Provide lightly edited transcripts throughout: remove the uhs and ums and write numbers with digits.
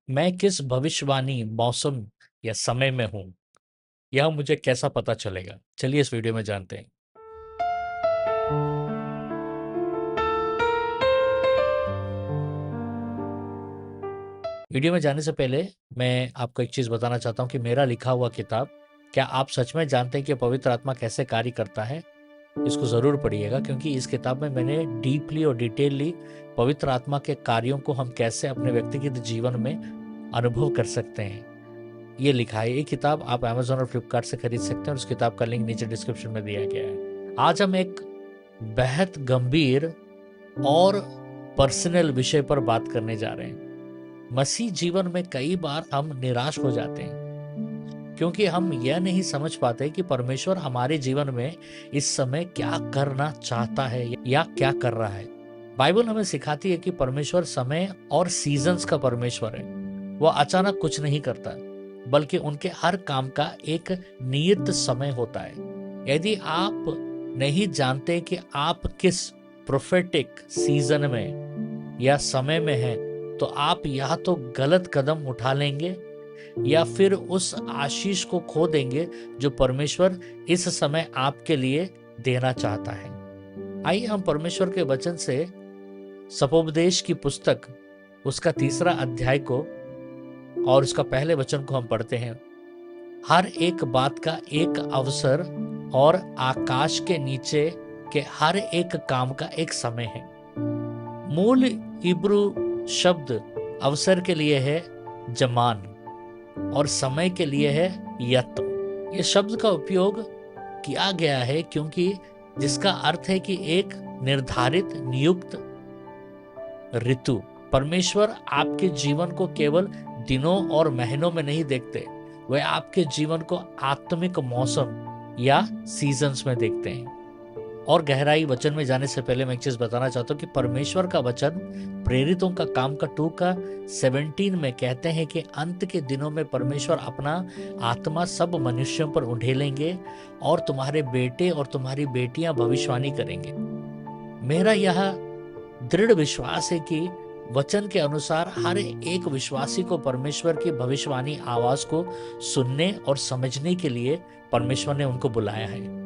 मैं किस भविष्यवाणी मौसम या समय में हूं, यह मुझे कैसा पता चलेगा? चलिए इस वीडियो में जानते हैं। वीडियो में जाने से पहले मैं आपको एक चीज बताना चाहता हूं कि मेरा लिखा हुआ किताब क्या आप सच में जानते हैं कि पवित्र आत्मा कैसे कार्य करता है, इसको जरूर पढ़िएगा, क्योंकि इस किताब में मैंने डीपली और डिटेलली पवित्र आत्मा के कार्यों को हम कैसे अपने व्यक्तिगत जीवन में अनुभव कर सकते हैं, ये लिखा है। ये किताब आप Amazon और फ्लिपकार्ट से खरीद सकते हैं और उस किताब का लिंक नीचे डिस्क्रिप्शन में दिया गया है। आज हम एक बेहद गंभीर और पर्सनल विषय पर बात करने जा रहे हैं। मसीह जीवन में कई बार हम निराश हो जाते हैं क्योंकि हम यह नहीं समझ पाते कि परमेश्वर हमारे जीवन में इस समय क्या करना चाहता है या क्या कर रहा है। बाइबल हमें सिखाती है कि परमेश्वर समय और सीजन्स का परमेश्वर है। वह अचानक कुछ नहीं करता, बल्कि उनके हर काम का एक नियत समय होता है। यदि आप नहीं जानते कि आप किस प्रोफेटिक सीजन में या समय में हैं, तो आप या तो गलत कदम उठा लेंगे या फिर उस आशीष को खो देंगे जो परमेश्वर इस समय आपके लिए देना चाहता है। आइए हम परमेश्वर के वचन से सपोपदेश की पुस्तक उसका 3 अध्याय को और उसका पहले वचन को हम पढ़ते हैं। हर एक बात का एक अवसर और आकाश के नीचे के हर एक काम का एक समय है। मूल हिब्रू शब्द अवसर के लिए है जमान और समय के लिए है यत। ये शब्द का उपयोग किया गया है क्योंकि जिसका अर्थ है कि एक निर्धारित नियुक्त ऋतु। परमेश्वर आपके जीवन को केवल दिनों और महीनों में नहीं देखते, वे आपके जीवन को आत्मिक मौसम या सीजन्स में देखते हैं। और गहराई वचन में जाने से पहले मैं एक चीज बताना चाहता हूँ कि परमेश्वर का वचन प्रेरितों का काम का 2 का 17 में कहते हैं कि अंत के दिनों में परमेश्वर अपना आत्मा सब मनुष्यों पर उंडेलेंगे और तुम्हारे बेटे और तुम्हारी बेटियां भविष्यवाणी करेंगे। मेरा यह दृढ़ विश्वास है कि वचन के अनुसार हर एक विश्वासी को परमेश्वर की भविष्यवाणी आवाज को सुनने और समझने के लिए परमेश्वर ने उनको बुलाया है।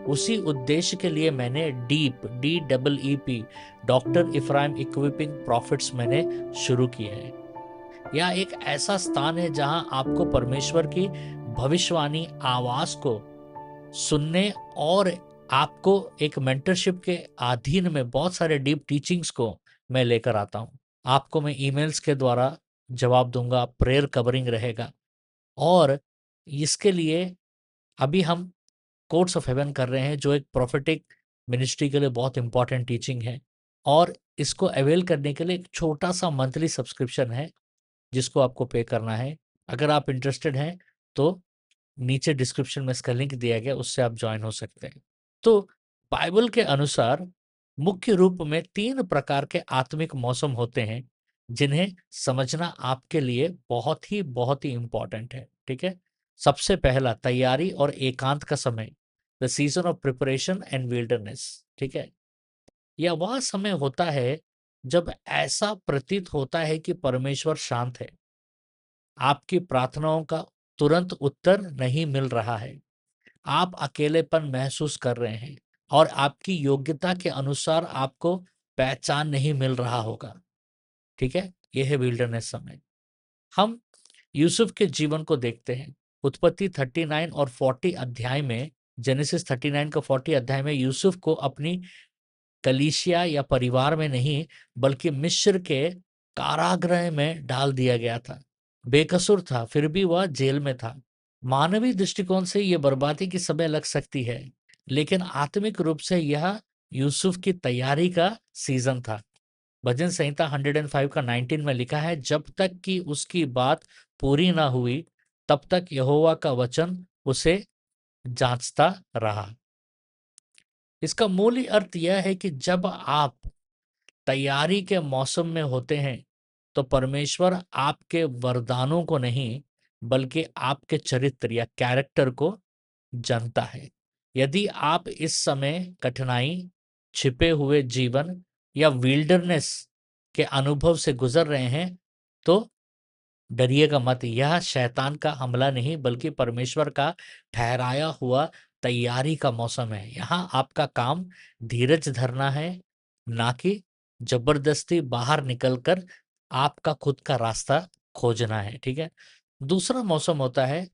उसी उद्देश्य के लिए मैंने DEEP doctor Ephraim equipping profits मैंने शुरू की है। यह एक ऐसा स्थान है जहां आपको परमेश्वर की भविष्यवाणी आवाज को सुनने और आपको एक मेंटरशिप के अधीन में बहुत सारे डीप टीचिंग्स को मैं लेकर आता हूं। आपको मैं ईमेल्स के द्वारा जवाब दूंगा, प्रेयर कवरिंग रहेगा। और इसके लिए अभी हम कोर्ट्स ऑफ हेवन कर रहे हैं, जो एक प्रोफेटिक मिनिस्ट्री के लिए बहुत इंपॉर्टेंट टीचिंग है। और इसको अवेल करने के लिए एक छोटा सा मंथली सब्सक्रिप्शन है जिसको आपको पे करना है। अगर आप इंटरेस्टेड हैं तो नीचे डिस्क्रिप्शन में इसका लिंक दिया गया, उससे आप ज्वाइन हो सकते हैं। तो बाइबल के अनुसार मुख्य रूप में 3 प्रकार के आत्मिक मौसम होते हैं जिन्हें समझना आपके लिए बहुत ही इंपॉर्टेंट है। ठीक है। सबसे पहला तैयारी और एकांत का समय, the season of preparation and wilderness. ठीक है। यह वह समय होता है जब ऐसा प्रतीत होता है कि परमेश्वर शांत है, आपकी प्रार्थनाओं का तुरंत उत्तर नहीं मिल रहा है, आप अकेलेपन महसूस कर रहे हैं और आपकी योग्यता के अनुसार आपको पहचान नहीं मिल रहा होगा। ठीक है। यह है विल्डरनेस समय। हम यूसुफ के जीवन को देखते हैं। उत्पत्ति 39 और 40 अध्याय में, जेनेसिस 39 का 40 अध्याय में यूसुफ को अपनी कलीसिया या परिवार में नहीं बल्कि मिस्र के कारागृह में डाल दिया गया था। बेकसूर था, फिर भी वह जेल में था। मानवीय दृष्टिकोण से यह बर्बादी की समय लग सकती है, लेकिन आत्मिक रूप से यह यूसुफ की तैयारी का सीजन था। भजन संहिता 105 का 19 में लिखा है, जब तक कि उसकी बात पूरी ना हुई तब तक यहोवा का वचन उसे जांचता रहा। इसका मूल अर्थ यह है कि जब आप तैयारी के मौसम में होते हैं तो परमेश्वर आपके वरदानों को नहीं बल्कि आपके चरित्र या कैरेक्टर को जानता है। यदि आप इस समय कठिनाई, छिपे हुए जीवन या विल्डरनेस के अनुभव से गुजर रहे हैं तो डरिएगा मत, यह शैतान का हमला नहीं बल्कि परमेश्वर का ठहराया हुआ तैयारी का मौसम है। यहाँ आपका काम धीरज धरना है, ना कि जबरदस्ती बाहर निकलकर आपका खुद का रास्ता खोजना है। ठीक है। दूसरा मौसम होता है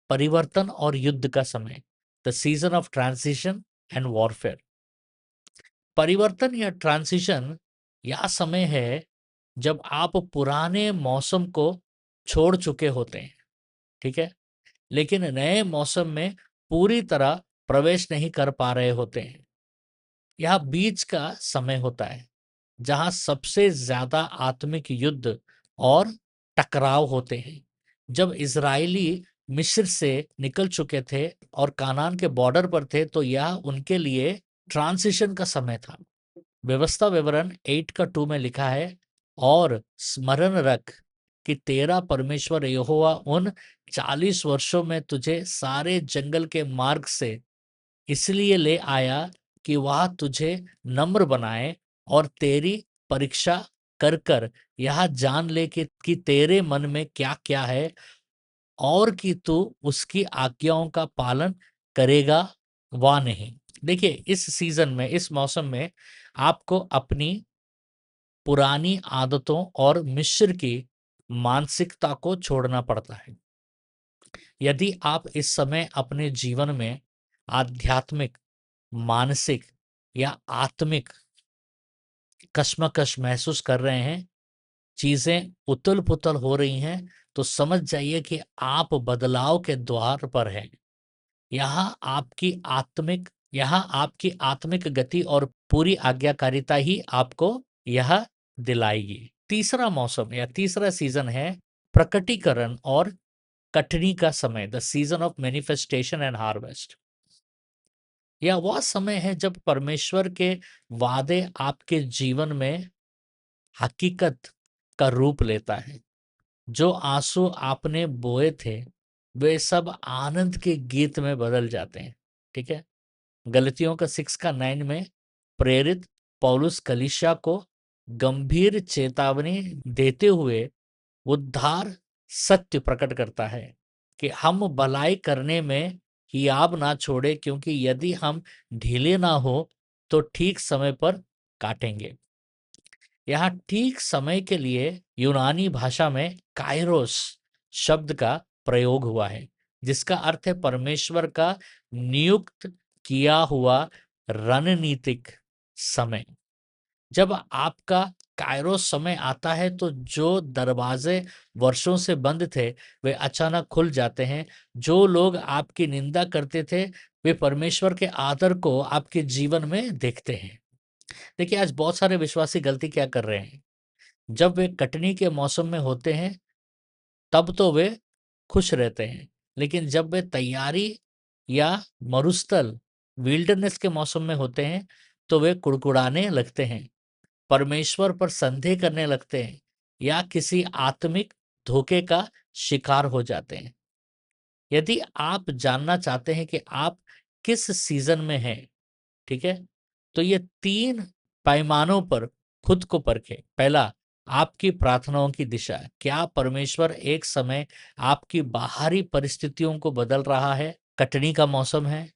परिवर्तन और युद्ध का समय, the season of transition and warfare. परिवर्तन या ट्रांजिशन यह समय है जब आप पुराने मौसम को छोड़ चुके होते हैं। ठीक है। लेकिन नए मौसम में पूरी तरह प्रवेश नहीं कर पा रहे होते हैं। यह बीच का समय होता है जहां सबसे ज्यादा आत्मिक युद्ध और टकराव होते हैं। जब इजरायली मिस्र से निकल चुके थे और कानान के बॉर्डर पर थे, तो यह उनके लिए ट्रांजिशन का समय था। व्यवस्था विवरण 8:2 में लिखा है, और स्मरण रख कि तेरा परमेश्वर यहोवा उन 40 वर्षों में तुझे सारे जंगल के मार्ग से इसलिए ले आया कि वह तुझे नम्र बनाए और तेरी परीक्षा कर कर यह जान ले कि तेरे मन में क्या क्या है, और कि तू उसकी आज्ञाओं का पालन करेगा वा नहीं। देखिए, इस सीजन में, इस मौसम में आपको अपनी पुरानी आदतों और मिस्र की मानसिकता को छोड़ना पड़ता है। यदि आप इस समय अपने जीवन में आध्यात्मिक, मानसिक या आत्मिक कश्मकश महसूस कर रहे हैं, चीजें उथल-पुथल हो रही हैं, तो समझ जाइए कि आप बदलाव के द्वार पर हैं। यहाँ आपकी आत्मिक गति और पूरी आज्ञाकारिता ही आपको यह दिलाएगी। तीसरा मौसम या तीसरा सीजन है प्रकटीकरण और कटनी का समय, the season of manifestation and harvest. यह वह समय है जब परमेश्वर के वादे आपके जीवन में हकीकत का रूप लेता है। जो आंसू आपने बोए थे, वे सब आनंद के गीत में बदल जाते हैं। ठीक है। गलतियों का 6:9 में प्रेरित पौलुस कलीसिया को गंभीर चेतावनी देते हुए उद्धार सत्य प्रकट करता है कि हम भलाई करने में हियाव ना छोड़े, क्योंकि यदि हम ढीले ना हो तो ठीक समय पर काटेंगे। यहाँ ठीक समय के लिए यूनानी भाषा में काइरोस शब्द का प्रयोग हुआ है, जिसका अर्थ है परमेश्वर का नियुक्त किया हुआ रणनीतिक समय। जब आपका काइरोस समय आता है, तो जो दरवाजे वर्षों से बंद थे वे अचानक खुल जाते हैं। जो लोग आपकी निंदा करते थे, वे परमेश्वर के आदर को आपके जीवन में देखते हैं। देखिए, आज बहुत सारे विश्वासी गलती क्या कर रहे हैं, जब वे कटनी के मौसम में होते हैं तब तो वे खुश रहते हैं, लेकिन जब वे तैयारी या मरुस्थल, विल्डरनेस के मौसम में होते हैं, तो वे कुड़कुड़ाने लगते हैं, परमेश्वर पर संदेह करने लगते हैं, या किसी आत्मिक धोखे का शिकार हो जाते हैं। यदि आप जानना चाहते हैं कि आप किस सीजन में हैं, ठीक है, तो ये 3 पैमानों पर खुद को परखें। पहला, आपकी प्रार्थनाओं की दिशा। क्या परमेश्वर एक समय आपकी बाहरी परिस्थितियों को बदल रहा है? कटनी का मौसम है,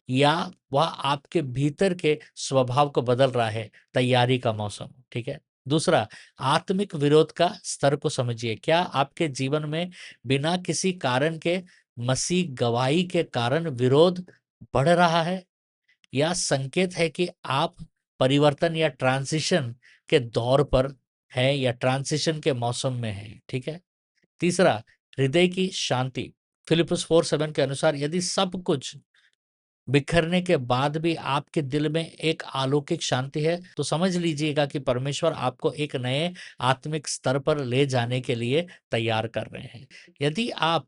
या वह आपके भीतर के स्वभाव को बदल रहा है? तैयारी का मौसम। ठीक है। दूसरा, आत्मिक विरोध का स्तर को समझिए। क्या आपके जीवन में बिना किसी कारण के मसीह गवाही के कारण विरोध बढ़ रहा है, या संकेत है कि आप परिवर्तन या ट्रांजिशन के दौर पर हैं, या ट्रांजिशन के मौसम में हैं? ठीक है। तीसरा, हृदय की शांति। फिलिप्पुस 4:7 के अनुसार यदि सब कुछ बिखरने के बाद भी आपके दिल में एक अलौकिक शांति है, तो समझ लीजिएगा कि परमेश्वर आपको एक नए आत्मिक स्तर पर ले जाने के लिए तैयार कर रहे हैं। यदि आप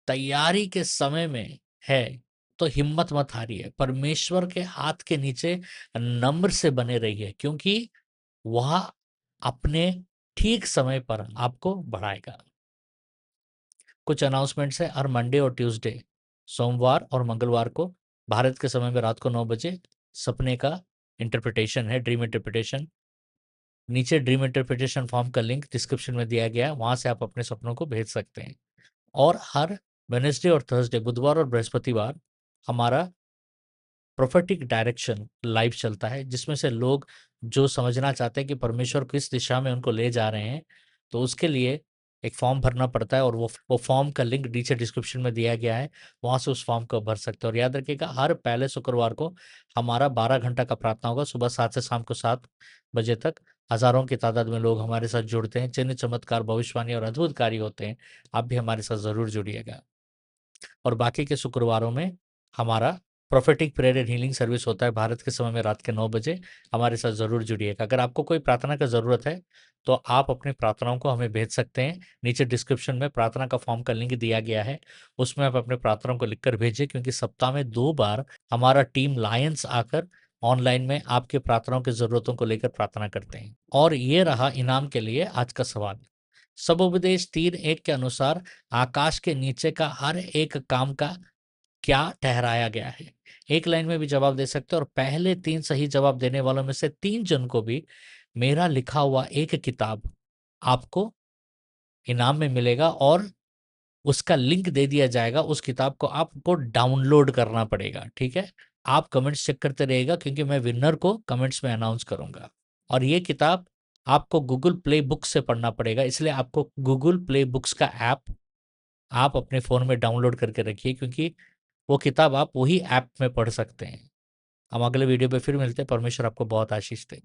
तैयारी के समय में है, तो हिम्मत मत हारिए। परमेश्वर के हाथ के नीचे नम्र से बने रहिए, क्योंकि वह अपने ठीक समय पर आपको बढ़ाएगा। कुछ अनाउंसमेंट्स है। हर मंडे और ट्यूसडे, सोमवार और मंगलवार को भारत के समय में रात को 9 बजे सपने का इंटरप्रिटेशन है, ड्रीम इंटरप्रिटेशन। नीचे ड्रीम इंटरप्रिटेशन फॉर्म का लिंक डिस्क्रिप्शन में दिया गया है, वहाँ से आप अपने सपनों को भेज सकते हैं। और हर वेडनेसडे और थर्सडे, बुधवार और बृहस्पतिवार हमारा प्रोफेटिक डायरेक्शन लाइव चलता है, जिसमें से लोग जो समझना चाहते हैं कि परमेश्वर किस दिशा में उनको ले जा रहे हैं, तो उसके लिए एक फॉर्म भरना पड़ता है, और वो फॉर्म का लिंक नीचे डिस्क्रिप्शन में दिया गया है, वहाँ से उस फॉर्म को भर सकते हैं। और याद रखिएगा, हर पहले शुक्रवार को हमारा 12 घंटा का प्रार्थना होगा, सुबह 7 से शाम को 7 बजे तक। हज़ारों की तादाद में लोग हमारे साथ जुड़ते हैं, चिन्ह, चमत्कार, भविष्यवाणी और अद्भुत कार्य होते हैं। आप भी हमारे साथ ज़रूर जुड़िएगा। और बाकी के शुक्रवारों में हमारा prophetic prayer and healing service होता है भारत के समय में रात के 9 बजे। हमारे साथ ज़रूर जुड़िएगा। अगर आपको कोई प्रार्थना का ज़रूरत है, तो आप अपनी प्रार्थनाओं को हमें भेज सकते हैं। नीचे डिस्क्रिप्शन में प्रार्थना का फॉर्म का लिंक दिया गया है, उसमें आप अपने प्रार्थनाओं को लिखकर भेजिए, क्योंकि सप्ताह में 2 बार हमारा टीम लायंस आकर ऑनलाइन में आपके प्रार्थनाओं की ज़रूरतों को लेकर प्रार्थना करते हैं। और ये रहा इनाम के लिए आज का सवाल। सबोपदेश 3:1 के अनुसार आकाश के नीचे का हर एक काम का क्या ठहराया गया है? एक लाइन में भी जवाब दे सकते हो, और पहले 3 सही जवाब देने वालों में से 3 जन को भी मेरा लिखा हुआ एक किताब आपको इनाम में मिलेगा, और उसका लिंक दे दिया जाएगा। उस किताब को आपको डाउनलोड करना पड़ेगा, ठीक है? आप कमेंट्स चेक करते रहिएगा, क्योंकि मैं विनर को कमेंट्स में अनाउंस करूंगा। और ये किताब आपको गूगल प्ले बुक्स से पढ़ना पड़ेगा, इसलिए आपको गूगल प्ले बुक्स का ऐप आप अपने फ़ोन में डाउनलोड करके रखिए, क्योंकि वो किताब आप वही ऐप में पढ़ सकते हैं। हम अगले वीडियो पे फिर मिलते हैं। परमेश्वर आपको बहुत आशीष दे।